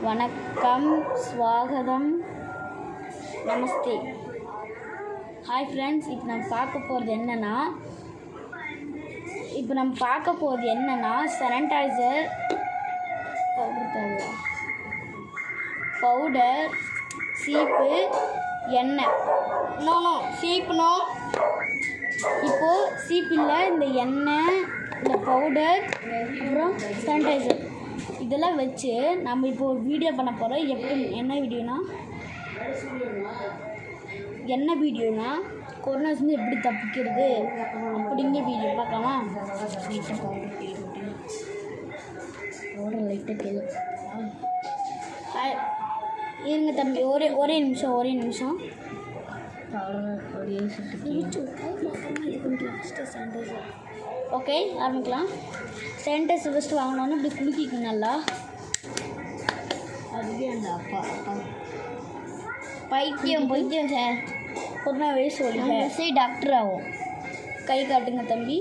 வணக்கம், ஸ்வாகதம், நமஸ்தே. Hi friends, இப்போ நம்ம பார்க்க போகிறது என்னென்னா சானிடைசர் பவுடர், சீப்பு, எண்ணெய். சீப்புனோ இப்போது சீப்பில் இந்த எண்ணெய், இந்த பவுடர், அப்புறம் சானிடைசர் இதெல்லாம் வச்சு நம்ம இப்போ ஒரு வீடியோ பண்ண போகிறோம். என்ன வீடியோனா கொரோனாஸ்லேருந்து எப்படி தப்பிக்கிறது அப்படிங்கிற வீடியோ பார்க்கலாமா? இருங்க தம்பி, ஒரே நிமிஷம். ஓகே, ஆரம்பிக்கலாம். சானிடைசர் ஃபஸ்ட்டு வாங்கினோன்னு இப்படி குலுக்கிக்கணும் நல்லா. அதுவே அந்த அப்பா பைத்தியம் சார், கொரோனா வயசு சொல்லி டாக்டர் ஆகும். கை காட்டுங்க தம்பி.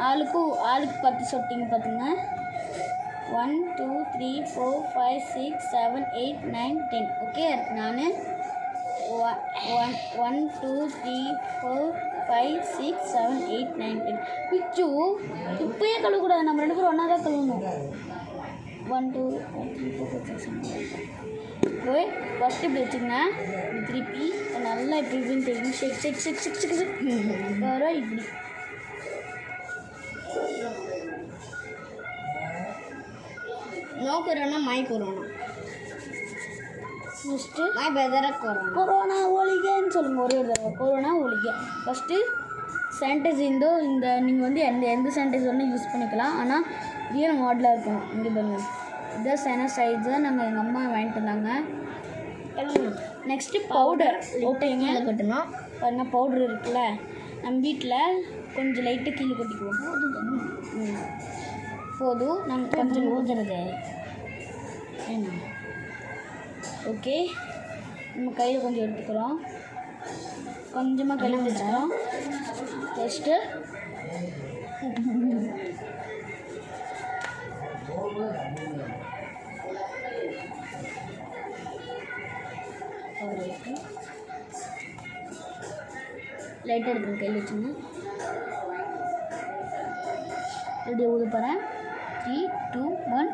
ஆளுக்கு 10 சொட்டிங்க பார்த்துங்க. 1 2 3 4 5 6 7 8 9 10. ஓகே, நான் 1 2 3 4 5 6 7 8 9 10. பிச்சு இப்போயே கழுவக்கூடாது, நம்ம 2 பேரும் ஒன்றா தான் கழுவணும். 1 2 3 4 5 6 7 போய் ஃபஸ்ட்டு இப்படி வச்சுக்கங்க. இப்படி திருப்பி நல்லா இப்படின்னு தெரியும். ஷேக் வர இப்படி no corona, my corona. First my பெதர கொரோனா ஒழிகன்னு சொல்லுங்கள். ஒரே ஒரு தடவை கொரோனா ஒழிக. ஃபஸ்ட்டு சானிடைசர் இந்த நீங்கள் வந்து எந்த சானிடைசர் வேணால் யூஸ் பண்ணிக்கலாம். ஆனால் ரியல் மாடலாக இருக்கும். இங்கே பாருங்கள், இதான் சானிடைசர் நம்ம எங்கள் அம்மா வாங்கிட்டு வந்தாங்க. நெக்ஸ்ட்டு பவுடர் ஓட்டைங்க கட்டணும். பாருங்கள், பவுடர் இருக்குல்ல, நம்ம வீட்டில் கொஞ்சம் லைட்டாக கீழே கொட்டிக்குவோம். போதும், நம்ம கொஞ்சம் ஊதுறது. ஓகே, நம்ம கையில் கொஞ்சம் எடுத்துக்கிறோம். கொஞ்சமாக கையில் வச்சுக்கிறோம். ஃபஸ்ட்டு லைட்டாக எடுத்துங்க, கையில் வச்சுங்க. எப்படி ஊத போகிறேன். 3 2 1.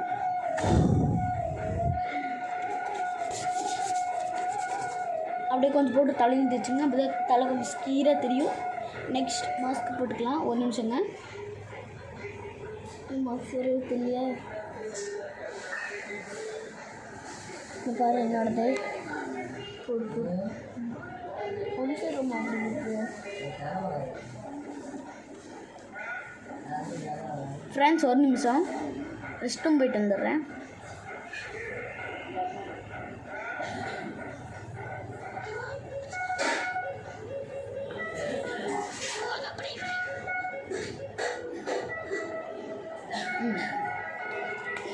அப்படியே கொஞ்சம் போட்டு தலையும் தேய்ச்சிங்க. அப்படியே தலை கொஞ்சம் ஸ்கீராக தெரியும். நெக்ஸ்ட் மாஸ்க் போட்டுக்கலாம். ஒரு நிமிஷங்க. மாஸ்க் தெரியல பாரு, என்னோடது போட்டு ஒன்று ரொம்ப ஃப்ரெண்ட்ஸ். ஒரு நிமிஷம், ரெஸ்ட் ரூம் போயிட்டு வந்துடுறேன்.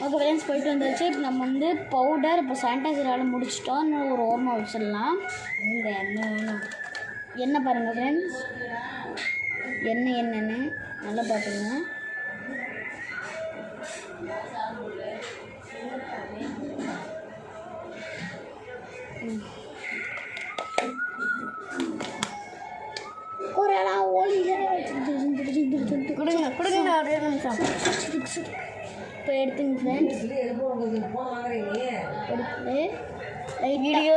ஓகே ஃப்ரெண்ட்ஸ், போயிட்டு வந்துருச்சு. இப்போ நம்ம வந்து பவுடர், இப்போ சானிடைசரால் முடிச்சிட்டோம். இன்னும் ஒரு ஓரமாக வச்சிடலாம். இந்த எண்ணெய் பாருங்கள் ஃப்ரெண்ட்ஸ், என்னென்னு நல்லா பார்த்துங்க. கொடுங்க ஒரே நிமிஷம். இப்போ எடுத்துங்க ஃப்ரெண்ட்ஸ், எடுத்து வீடியோ